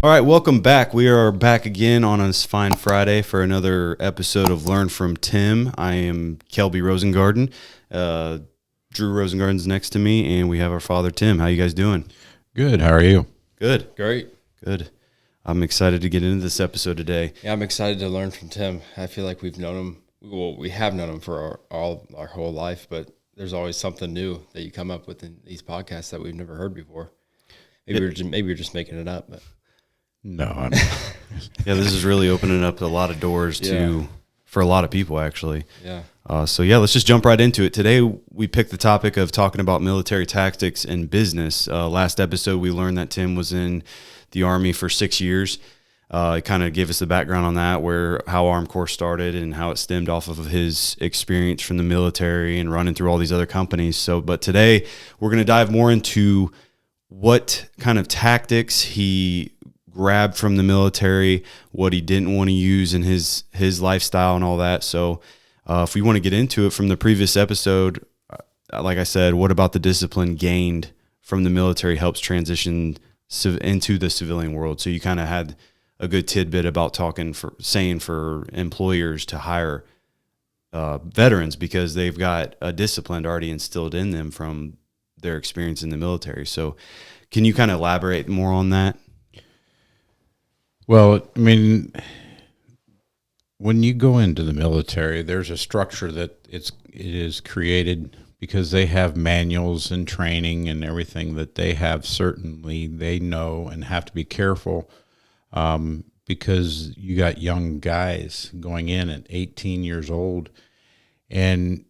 All right, welcome back. We are back again on this fine Friday for another episode of Learn from Tim. I am Kelby Rosengarten. Drew Rosengarten's next to me, and we have our father, Tim. How you guys doing? Good. How are you? Good. Great. Good. I'm excited to get into this episode today. Yeah, I'm excited to learn from Tim. I feel like we've known him. Well, we have known him for our whole life, but there's always something new that you come up with in these podcasts that we've never heard before. Maybe we're just making it up. But. No, I'm Yeah, this is really opening up a lot of doors for a lot of people, actually. Yeah. So let's just jump right into it. Today, we picked the topic of talking about military tactics and business. Last episode, we learned that Tim was in the Army for 6 years. It kind of gave us the background on that, how Armed Corps started and how it stemmed off of his experience from the military and running through all these other companies. But today, we're going to dive more into what kind of tactics he grabbed from the military, what he didn't want to use in his lifestyle and all that. So if we want to get into it from the previous episode, like I said, what about the discipline gained from the military helps transition into the civilian world? So you kind of had a good tidbit about saying for employers to hire veterans because they've got a discipline already instilled in them from their experience in the military. So can you kind of elaborate more on that? Well, I mean, when you go into the military, there's a structure that it is created because they have manuals and training and everything that they have. Certainly, they know and have to be careful because you got young guys going in at 18 years old, and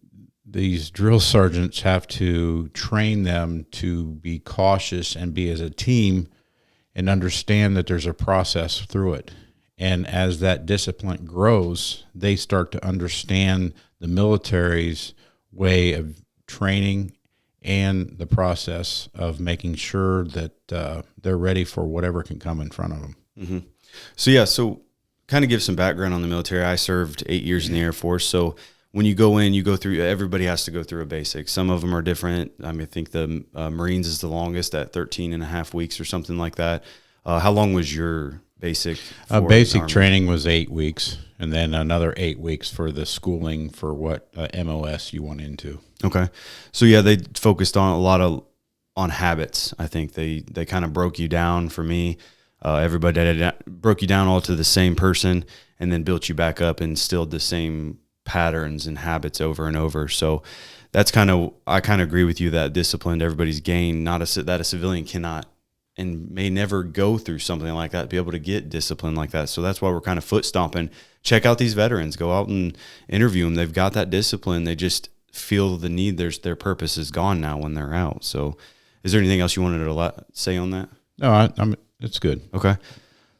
these drill sergeants have to train them to be cautious and be as a team and understand that there's a process through it. And as that discipline grows, they start to understand the military's way of training and the process of making sure that they're ready for whatever can come in front of them. Mm-hmm. So kind of give some background on the military. I served 8 years in the Air Force. So when you go in, everybody has to go through a basic. Some of them are different. I mean, I think the Marines is the longest at 13 and a half weeks or something like that. How long was your basic? Basic training was 8 weeks, and then another 8 weeks for the schooling for what MOS you went into. Okay. So yeah, they focused on a lot on habits. I think they kind of broke you down for me. Everybody broke you down all to the same person and then built you back up and instilled the same patterns and habits over and over. So I kind of agree with you that discipline everybody's gained, that a civilian cannot and may never go through something like that, be able to get discipline like that. So that's why we're kind of foot stomping. Check out these veterans, go out and interview them. They've got that discipline. They just feel the need. Their purpose is gone now when they're out. So is there anything else you wanted to say on that? No, it's good. Okay.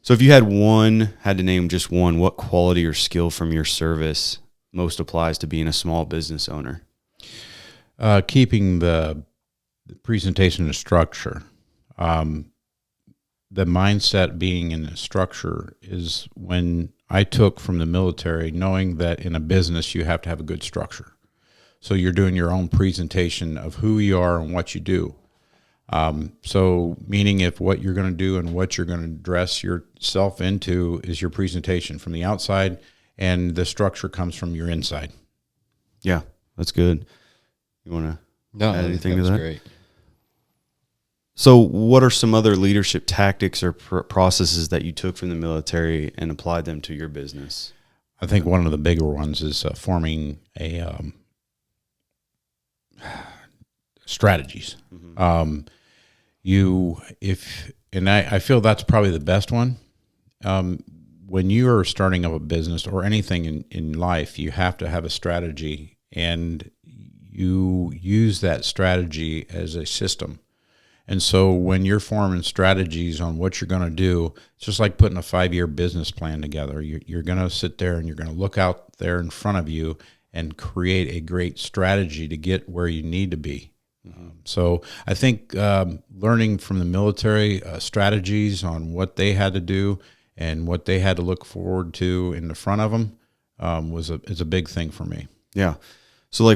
So if you had to name just one, what quality or skill from your service most applies to being a small business owner? Keeping the presentation and structure. The mindset being in the structure is when I took from the military, knowing that in a business you have to have a good structure. So you're doing your own presentation of who you are and what you do. So meaning if what you're going to do and what you're going to dress yourself into is your presentation from the outside, and the structure comes from your inside. Yeah, that's good. You want to add anything to that? Great. So what are some other leadership tactics or processes that you took from the military and applied them to your business? I think one of the bigger ones is forming strategies. Mm-hmm. I feel that's probably the best one. When you are starting up a business or anything in life, you have to have a strategy, and you use that strategy as a system. And so when you're forming strategies on what you're going to do, it's just like putting a 5-year business plan together. You're going to sit there and you're going to look out there in front of you and create a great strategy to get where you need to be. Mm-hmm. So I think learning from the military strategies on what they had to do and what they had to look forward to in the front of them is a big thing for me. Yeah. So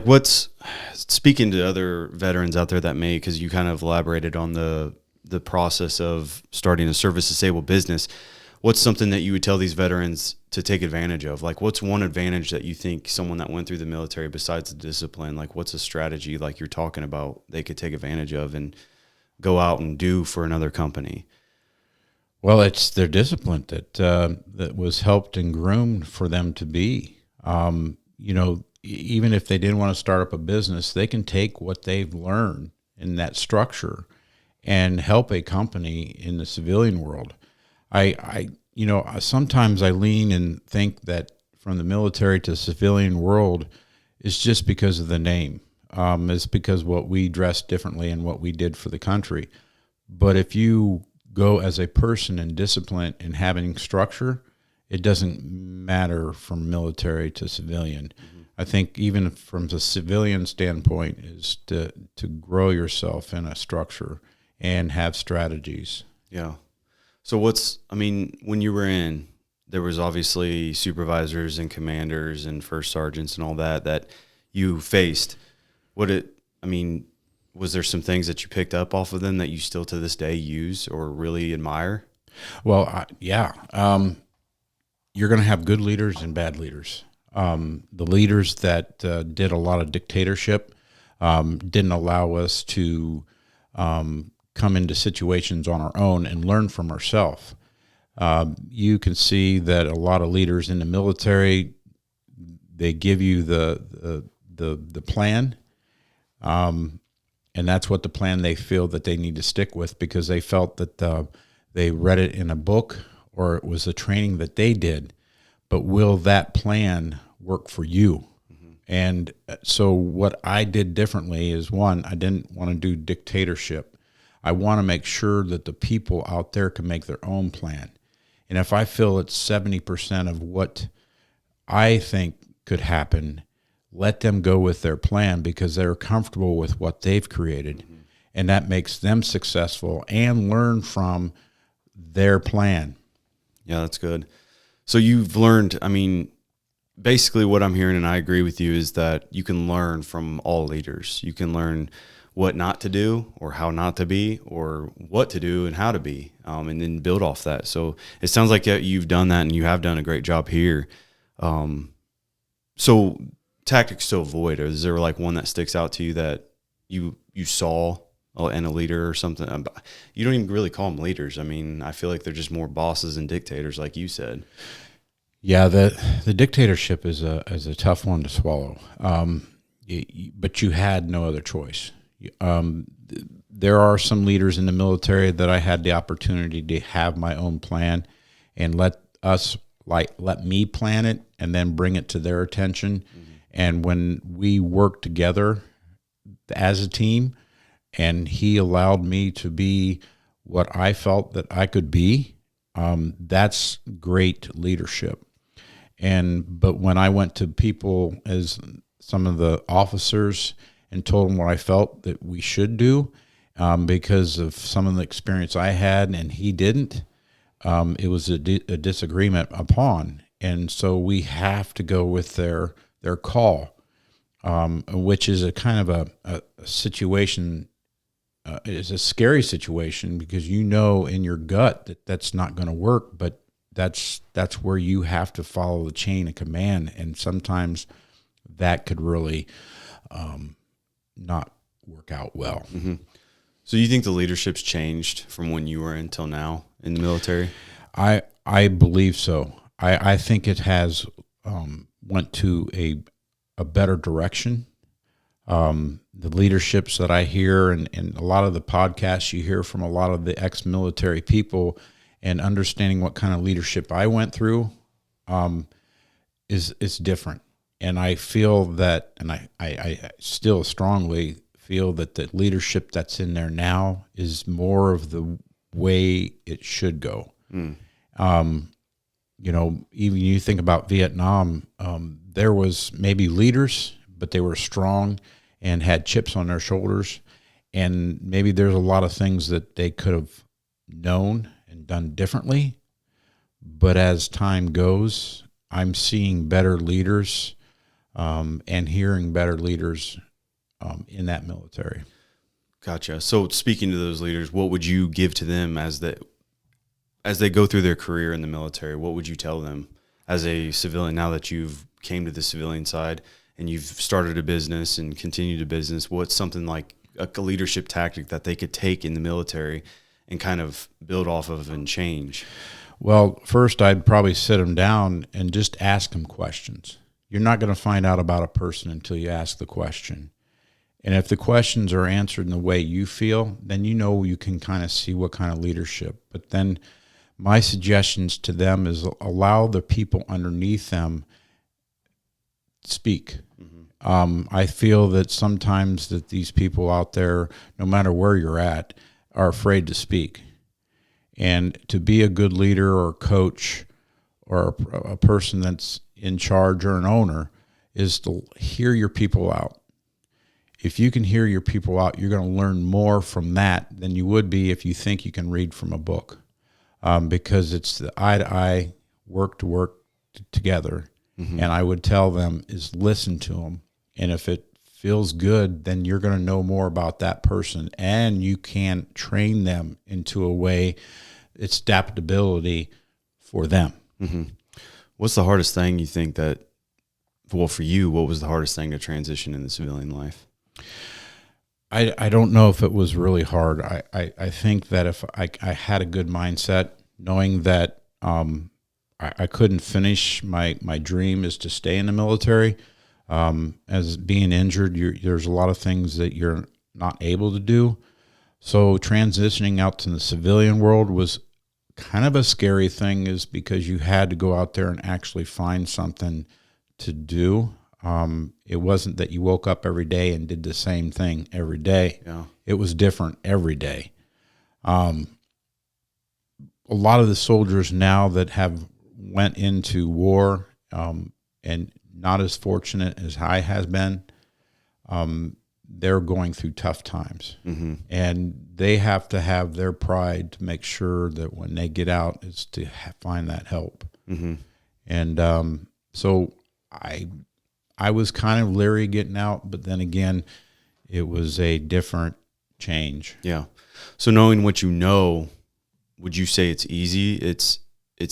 speaking to other veterans out there that because you kind of elaborated on the the process of starting a service disabled business, what's something that you would tell these veterans to take advantage of? Like, what's one advantage that you think someone that went through the military, besides the discipline, like what's a strategy like you're talking about they could take advantage of and go out and do for another company? Well, it's their discipline that was helped and groomed for them to be. Even if they didn't want to start up a business, they can take what they've learned in that structure and help a company in the civilian world. Sometimes I lean and think that from the military to civilian world is just because of the name. It's because what we dress differently and what we did for the country. But if you go as a person and discipline and having structure, it doesn't matter from military to civilian. Mm-hmm. I think even from the civilian standpoint is to grow yourself in a structure and have strategies. Yeah. So when you were in, there was obviously supervisors and commanders and first sergeants and all that you faced. Was there some things that you picked up off of them that you still to this day use or really admire? Well, yeah. You're going to have good leaders and bad leaders. The leaders that did a lot of dictatorship didn't allow us to come into situations on our own and learn from ourselves. You can see that a lot of leaders in the military, they give you the plan, and that's what the plan they feel that they need to stick with because they felt that they read it in a book or it was a training that they did. But will that plan work for you? Mm-hmm. And so what I did differently is, one, I didn't want to do dictatorship. I want to make sure that the people out there can make their own plan. And if I feel it's 70% of what I think could happen, let them go with their plan because they're comfortable with what they've created. Mm-hmm. And that makes them successful and learn from their plan. Yeah, that's good. So you've learned, basically what I'm hearing, and I agree with you, is that you can learn from all leaders. You can learn what not to do or how not to be or what to do and how to be, and then build off that. So it sounds like you've done that and you have done a great job here. So tactics to avoid, or is there like one that sticks out to you that you saw in a leader or something? You don't even really call them leaders. I feel like they're just more bosses and dictators, like you said. Yeah, the dictatorship is a tough one to swallow, but you had no other choice. There are some leaders in the military that I had the opportunity to have my own plan and let me plan it and then bring it to their attention. Mm-hmm. And when we worked together as a team, and he allowed me to be what I felt that I could be, that's great leadership. But when I went to people as some of the officers and told them what I felt that we should do, because of some of the experience I had and he didn't, it was a disagreement upon. And so we have to go with their call, which is a kind of a situation. It's a scary situation because you know in your gut that that's not going to work, but that's where you have to follow the chain of command, and sometimes that could really not work out well. Mm-hmm. So you think the leadership's changed from when you were until now in the military? I believe so. I think it has went to a better direction. The leaderships that I hear and a lot of the podcasts you hear from a lot of the ex-military people, and understanding what kind of leadership I went through is different. And I feel that, and I still strongly feel that the leadership that's in there now is more of the way it should go. Mm. Even you think about Vietnam, there was maybe leaders, but they were strong and had chips on their shoulders. And maybe there's a lot of things that they could have known and done differently. But as time goes, I'm seeing better leaders and hearing better leaders in that military. Gotcha. So speaking to those leaders, what would you give to them as they go through their career in the military? What would you tell them as a civilian now that you've came to the civilian side and you've started a business and continued a business? What's something like a leadership tactic that they could take in the military and kind of build off of and change? Well, first, I'd probably sit them down and just ask them questions. You're not going to find out about a person until you ask the question. And if the questions are answered in the way you feel, then you can kind of see what kind of leadership. But then my suggestions to them is allow the people underneath them speak. I feel that sometimes that these people out there, no matter where you're at, are afraid to speak. And to be a good leader or coach or a person that's in charge or an owner is to hear your people out. If you can hear your people out, you're going to learn more from that than you would be if you think you can read from a book, because it's the eye to eye, work to work together. And I would tell them is listen to them. And if it feels good, then you're going to know more about that person, and you can train them into a way it's adaptability for them. What's the hardest thing you think for you, what was the hardest thing to transition in the civilian life? I don't know if it was really hard. I think that if I had a good mindset, knowing that I couldn't finish my dream is to stay in the military. As being injured, there's a lot of things that you're not able to do. So transitioning out to the civilian world was kind of a scary thing, is because you had to go out there and actually find something to do. It wasn't that you woke up every day and did the same thing every day. Yeah. It was different every day. A lot of the soldiers now that have went into war and not as fortunate as I has been, they're going through tough times. And they have to have their pride to make sure that when they get out is to find that help. And so I was kind of leery getting out, but then again, it was a different change. Yeah. So knowing what you know, would you say it's easy? It's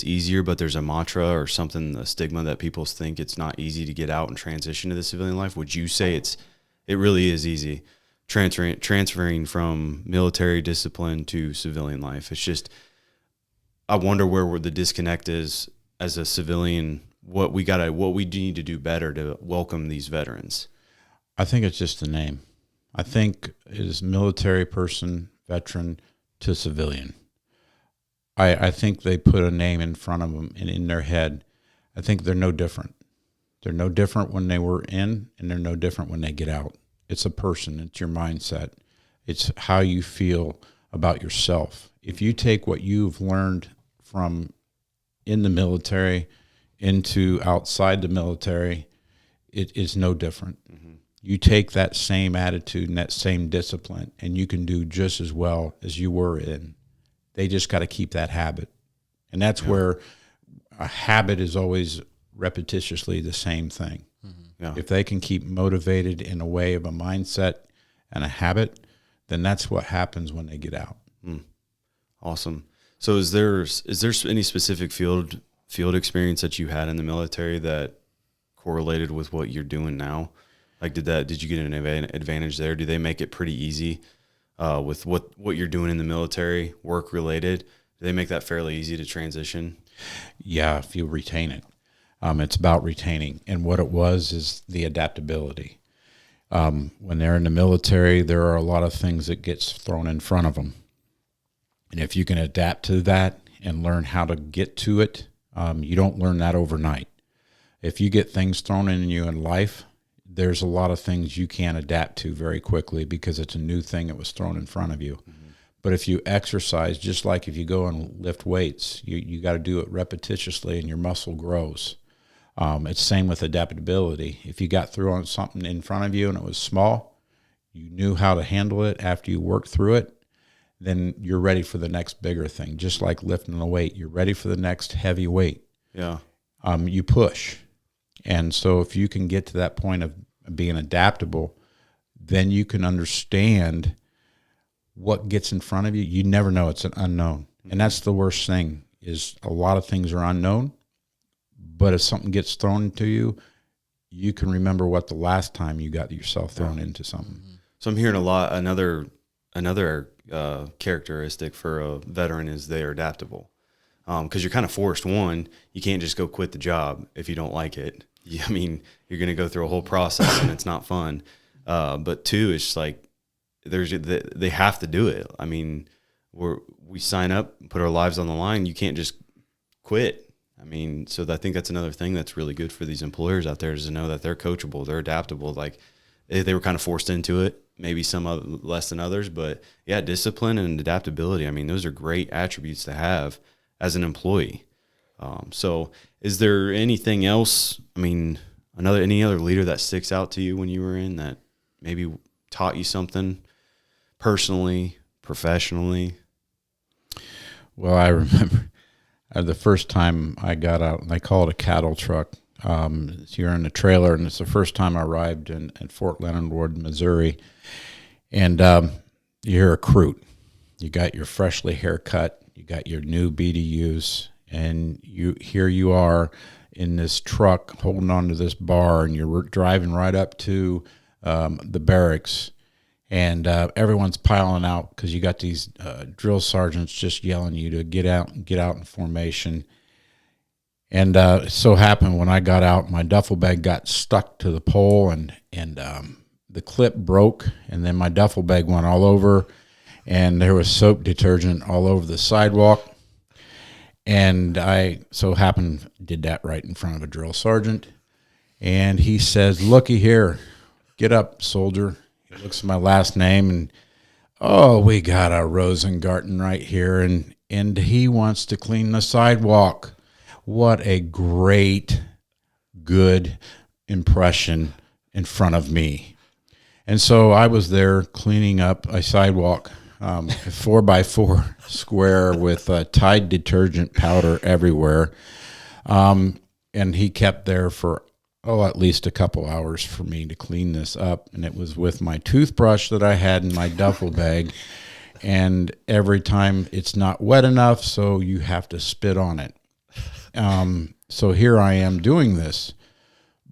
easier, but there's a mantra or something, a stigma that people think it's not easy to get out and transition to the civilian life. Would you say it really is easy transferring from military discipline to civilian life? It's just, I wonder where the disconnect is as a civilian. What we need to do better to welcome these veterans. I think it's just the name. I think it is military person, veteran to civilian. I think they put a name in front of them and in their head. I think they're no different. They're no different when they were in, and they're no different when they get out. It's a person. It's your mindset. It's how you feel about yourself. If you take what you've learned from in the military into outside the military, it is no different. You take that same attitude and that same discipline, and you can do just as well as you were in. They just got to keep that habit. And that's where a habit is always repetitiously the same thing. Yeah. If they can keep motivated in a way of a mindset and a habit, then that's what happens when they get out. Awesome. So is there any specific field experience that you had in the military that correlated with what you're doing now? Like, did you get an advantage there? Do they make it pretty easy with what you're doing in the military, work related? Do they make that fairly easy to transition? Yeah, if you retain it. It's about retaining. And what it was is the adaptability. When they're in the military, there are a lot of things that gets thrown in front of them. And if you can adapt to that and learn how to get to it, you don't learn that overnight. If you get things thrown in you in life, there's a lot of things you can't adapt to very quickly because it's a new thing that was thrown in front of you. But if you exercise, just like if you go and lift weights, you got to do it repetitiously and your muscle grows. It's same with adaptability. If you got through on something in front of you and it was small, you knew how to handle it after you worked through it, then you're ready for the next bigger thing. Just like lifting a weight, you're ready for the next heavy weight. Yeah. You push. And so if you can get to that point of being adaptable, then you can understand what gets in front of you, you never know. It's an unknown. And that's the worst thing, is a lot of things are unknown. But if something gets thrown into you, you can remember what the last time you got yourself thrown into something. So I'm hearing a lot. Another characteristic for a veteran is they are adaptable. Because you're kind of forced. One, you can't just go quit the job if you don't like it. I mean, you're going to go through a whole process and it's not fun. But two, it's just like they have to do it. I mean, we sign up, put our lives on the line. You can't just quit. I mean, so I think that's another thing that's really good for these employers out there, is to know that they're coachable, they're adaptable. Like they were kind of forced into it, maybe some less than others, but yeah, discipline and adaptability. I mean, those are great attributes to have as an employee. So is there anything else? I mean, any other leader that sticks out to you when you were in, that maybe taught you something personally, professionally? Well, I remember the first time I got out, and they call it a cattle truck. You're in a trailer, and it's the first time I arrived in Fort Leonard Wood, Missouri. And you're a recruit. You got your freshly haircut. You got your new BDUs, and here you are in this truck holding on to this bar, and you're driving right up to the barracks. And everyone's piling out because you got these drill sergeants just yelling you to get out in formation. And it so happened when I got out, my duffel bag got stuck to the pole, and the clip broke, and then my duffel bag went all over, and there was soap detergent all over the sidewalk. And I so happened did that right in front of a drill sergeant, and he says, "Looky here, get up, soldier." He looks at my last name, and we got a Rosengarten right here, and he wants to clean the sidewalk. What a great, good impression in front of me. And so I was there cleaning up a sidewalk, 4x4 square with Tide detergent powder everywhere. And he kept there for at least a couple hours for me to clean this up. And it was with my toothbrush that I had in my duffel bag. And every time it's not wet enough, so you have to spit on it. So here I am doing this.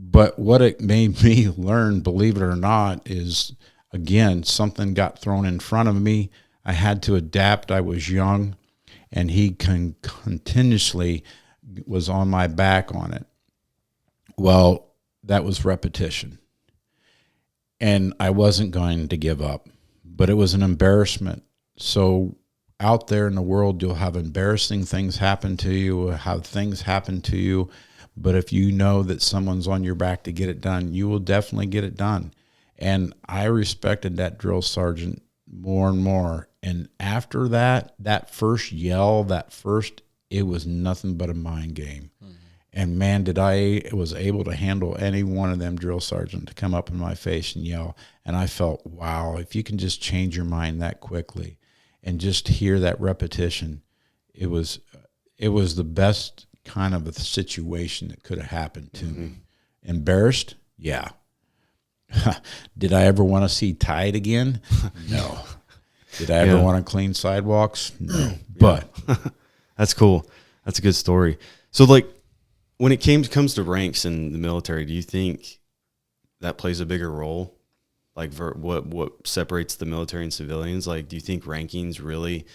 But what it made me learn, believe it or not, is, again, something got thrown in front of me. I had to adapt. I was young, and he continuously was on my back on it. Well, that was repetition. And I wasn't going to give up, but it was an embarrassment. So out there in the world, you'll have embarrassing things happen to you, have things happen to you. But if you know that someone's on your back to get it done, you will definitely get it done. And I respected that drill sergeant more and more. And after that first yell, it was nothing but a mind game. Mm-hmm. And man, was able to handle any one of them drill sergeants to come up in my face and yell. And I felt, wow, if you can just change your mind that quickly and just hear that repetition, it was the best kind of a situation that could have happened to me. Embarrassed? Yeah. Did I ever want to see Tide again? No. Did I ever want to clean sidewalks? No. But that's cool. That's a good story. So, like, when it comes to ranks in the military, do you think that plays a bigger role? Like, what separates the military and civilians? Like, do you think rankings really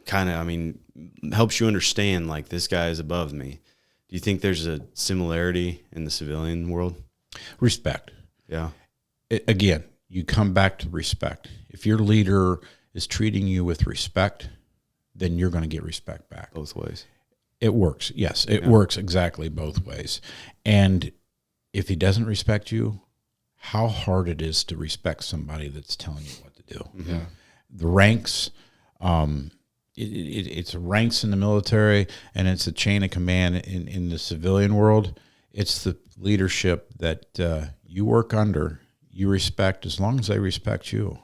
kind of, helps you understand, like, this guy is above me? Do you think there's a similarity in the civilian world? Respect. Yeah. Again, you come back to respect. If your leader is treating you with respect, then you're going to get respect back. Both ways. It works. Yes, it works exactly both ways. And if he doesn't respect you, how hard it is to respect somebody that's telling you what to do. Yeah. The ranks, it's ranks in the military, and it's a chain of command in the civilian world. It's the leadership that you work under, you respect as long as they respect you.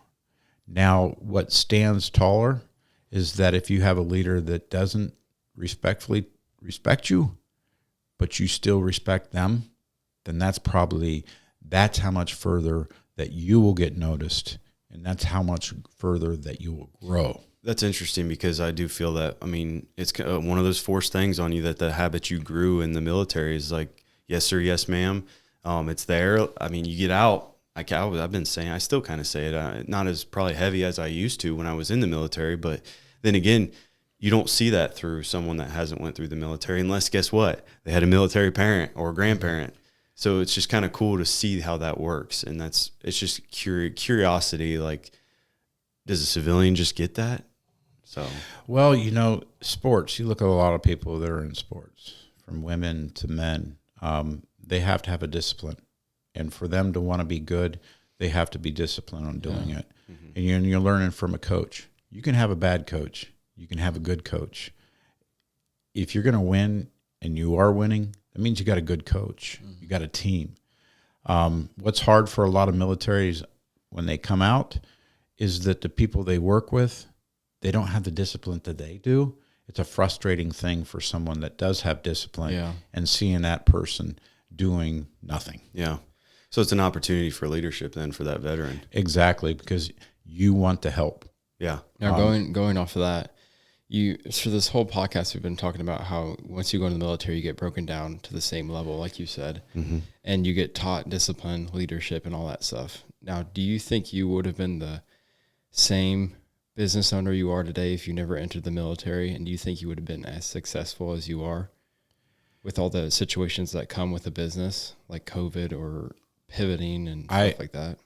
Now, what stands taller is that if you have a leader that doesn't respectfully respect you, but you still respect them, then that's how much further that you will get noticed And that's how much further that you will grow. That's interesting because I do feel that, I mean, it's one of those forced things on you that the habit you grew in the military is like, yes, sir, yes, ma'am. It's there. I mean, you get out. I've been saying, I still kind of say it, not as probably heavy as I used to when I was in the military. But then again, you don't see that through someone that hasn't went through the military unless, guess what? They had a military parent or a grandparent. So it's just kind of cool to see how that works. And it's just curiosity. Like, does a civilian just get that? So, well, sports, you look at a lot of people that are in sports, from women to men, they have to have a discipline. And for them to want to be good, they have to be disciplined on doing it. Mm-hmm. And you're learning from a coach. You can have a bad coach. You can have a good coach. If you're going to win and you are winning, that means you got a good coach. Mm-hmm. You got a team. What's hard for a lot of militaries when they come out is that the people they work with, they don't have the discipline that they do. It's a frustrating thing for someone that does have discipline and seeing that person doing nothing. Yeah. So it's an opportunity for leadership then for that veteran. Exactly, because you want to help. Yeah. Now going off of that, for this whole podcast, we've been talking about how once you go into the military, you get broken down to the same level, like you said, and you get taught discipline, leadership, and all that stuff. Now, do you think you would have been the same business owner you are today if you never entered the military? And do you think you would have been as successful as you are with all the situations that come with a business, like COVID or pivoting and stuff like that?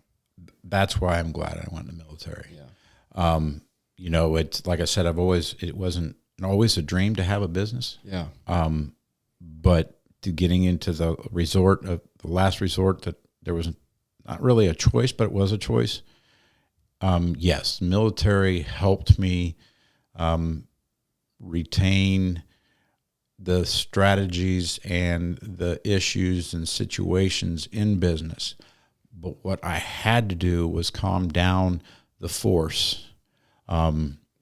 That's why I'm glad I went in the military. Yeah. It's like I said, it wasn't always a dream to have a business. Yeah. But to getting into the last resort, that there was not really a choice, but it was a choice. Yes, military helped me retain the strategies and the issues and situations in business. But what I had to do was calm down the force,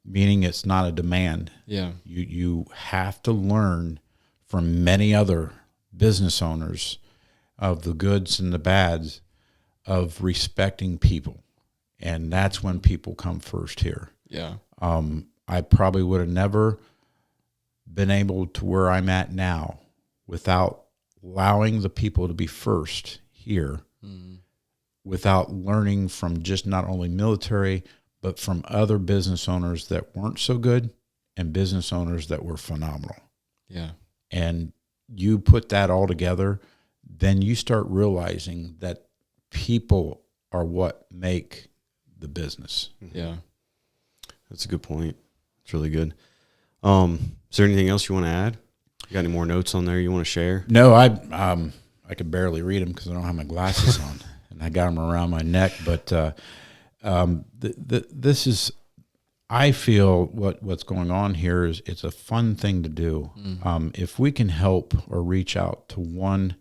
meaning it's not a demand. Yeah. You have to learn from many other business owners of the goods and the bads of respecting people. And that's when people come first here. Yeah. I probably would have never been able to where I'm at now without allowing the people to be first here, without learning from just not only military, but from other business owners that weren't so good and business owners that were phenomenal. Yeah. And you put that all together, then you start realizing that people are what make the business. Yeah. That's a good point. It's really good. Is there anything else you want to add? You got any more notes on there you want to share? No, I could barely read them because I don't have my glasses on, and I got them around my neck. But this is, I feel what's going on here is it's a fun thing to do. If we can help or reach out to one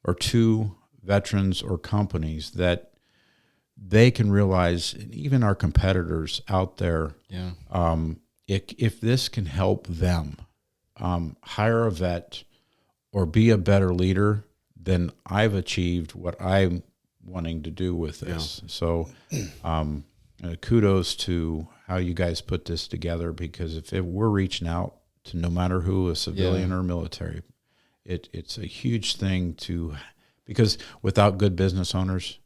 or two veterans or companies that they can realize, and even our competitors out there, if this can help them hire a vet or be a better leader, then I've achieved what I'm wanting to do with this. Yeah. So kudos to how you guys put this together, because if we're reaching out to no matter who, a civilian or military, it's a huge thing because without good business owners,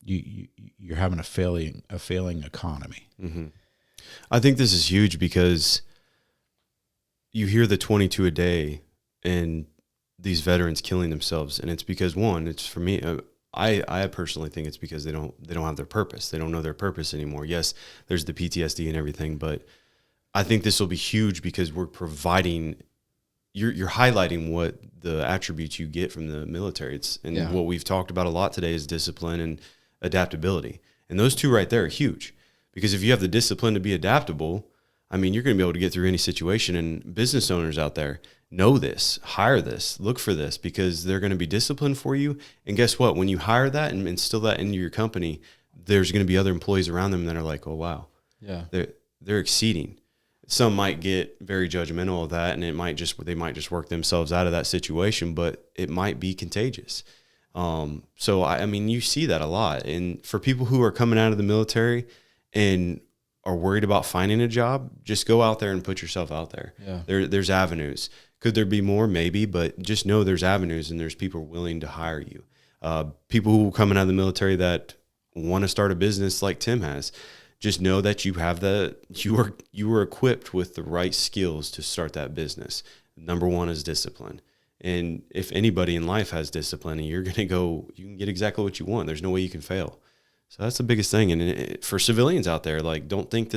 you're having a failing economy. Mm-hmm. I think this is huge because you hear the 22 a day and these veterans killing themselves, and it's because it's for me. I personally think it's because they don't have their purpose. They don't know their purpose anymore. Yes, there's the PTSD and everything, but I think this will be huge because we're providing. You're highlighting what the attributes you get from the military. What we've talked about a lot today is discipline and adaptability. And those two right there are huge, because if you have the discipline to be adaptable, I mean, you're going to be able to get through any situation. And business owners out there, know this, hire this, look for this, because they're going to be disciplined for you. And guess what? When you hire that and instill that into your company, there's going to be other employees around them that are like, oh, wow, they're exceeding. Some might get very judgmental of that, and they might just work themselves out of that situation, but it might be contagious. So I mean, you see that a lot. And for people who are coming out of the military and are worried about finding a job, just go out there and put yourself out there. Yeah. There's avenues. Could there be more? Maybe, but just know there's avenues and there's people willing to hire you. People who are coming out of the military that want to start a business like Tim has, just know that you are equipped with the right skills to start that business. Number one is discipline. And if anybody in life has discipline, and you can get exactly what you want. There's no way you can fail. So that's the biggest thing. And for civilians out there, like, don't think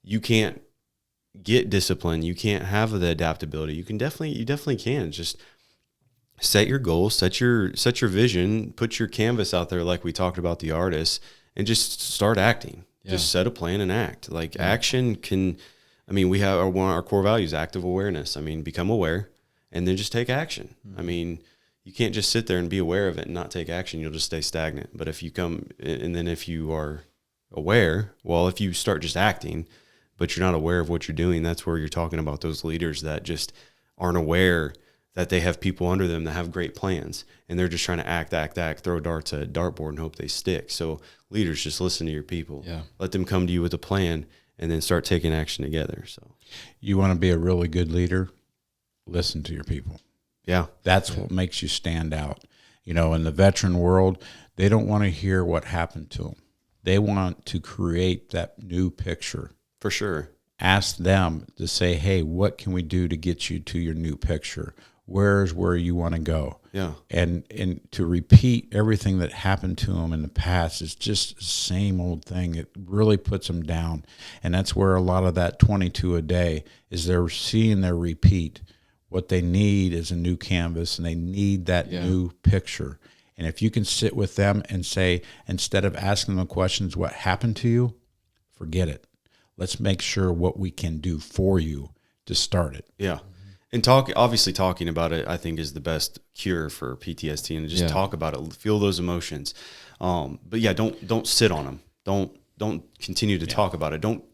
you can't get discipline. You can't have the adaptability. You definitely can. Just set your goals, set your vision, put your canvas out there, like we talked about the artists, and just start acting. Yeah. Just set a plan and act. Like, action can, I mean, we have our core values, active awareness. I mean, become aware and then just take action. Mm-hmm. I mean, you can't just sit there and be aware of it and not take action. You'll just stay stagnant. But if you are aware, well, if you start just acting, but you're not aware of what you're doing, that's where you're talking about those leaders that just aren't aware that they have people under them that have great plans, and they're just trying to act, throw darts at a dartboard and hope they stick. So leaders, just listen to your people. Yeah. Let them come to you with a plan and then start taking action together. So you want to be a really good leader, listen to your people. Yeah. That's what makes you stand out. In the veteran world, they don't want to hear what happened to them. They want to create that new picture. For sure. Ask them to say, hey, what can we do to get you to your new picture? Where's where you want to go? Yeah. And to repeat everything that happened to them in the past is just the same old thing. It really puts them down. And that's where a lot of that 22 a day is they're seeing their repeat. What they need is a new canvas, and they need that new picture. And if you can sit with them and say, instead of asking them questions, what happened to you, forget it. Let's make sure what we can do for you to start it. Yeah. And talking about it, I think, is the best cure for PTSD, and just talk about it, feel those emotions. But yeah, don't sit on them. Don't continue to talk about it. Don't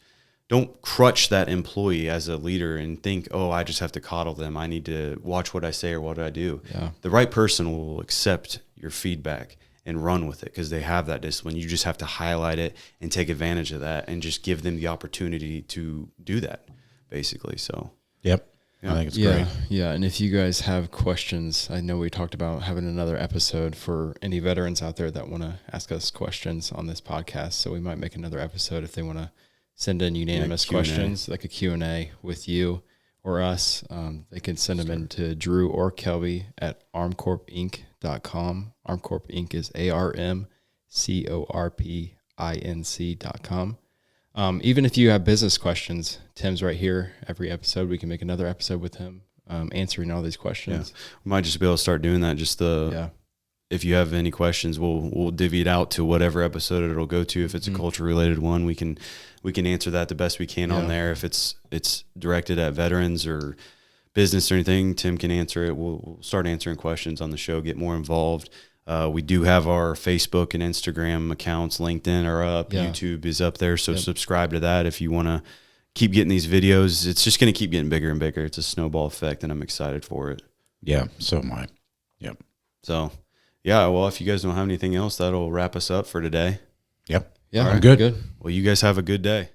crutch that employee as a leader and think, oh, I just have to coddle them. I need to watch what I say or what I do. Yeah. The right person will accept your feedback and run with it because they have that discipline. You just have to highlight it and take advantage of that and just give them the opportunity to do that, basically. So, yep. I think it's great. Yeah. And if you guys have questions, I know we talked about having another episode for any veterans out there that want to ask us questions on this podcast. So we might make another episode if they want to send in unanimous questions, like a Q&A with you or us. They can send them in to Drew or Kelby at armcorpinc.com. Armcorp Inc. is ARMCORPINC.com. Even if you have business questions, Tim's right here. Every episode, we can make another episode with him answering all these questions. Yeah. We might just be able to start doing that. If you have any questions, we'll divvy it out to whatever episode it'll go to. If it's a culture related one, we can answer that the best we can on there. If it's directed at veterans or business or anything, Tim can answer it. We'll start answering questions on the show, get more involved. We do have our Facebook and Instagram accounts. LinkedIn are up. Yeah. YouTube is up there. So subscribe to that if you want to keep getting these videos. It's just going to keep getting bigger and bigger. It's a snowball effect, and I'm excited for it. Yeah, so am I. Yep. So, yeah, well, if you guys don't have anything else, that'll wrap us up for today. Yep. Yeah, I'm good. Well, you guys have a good day.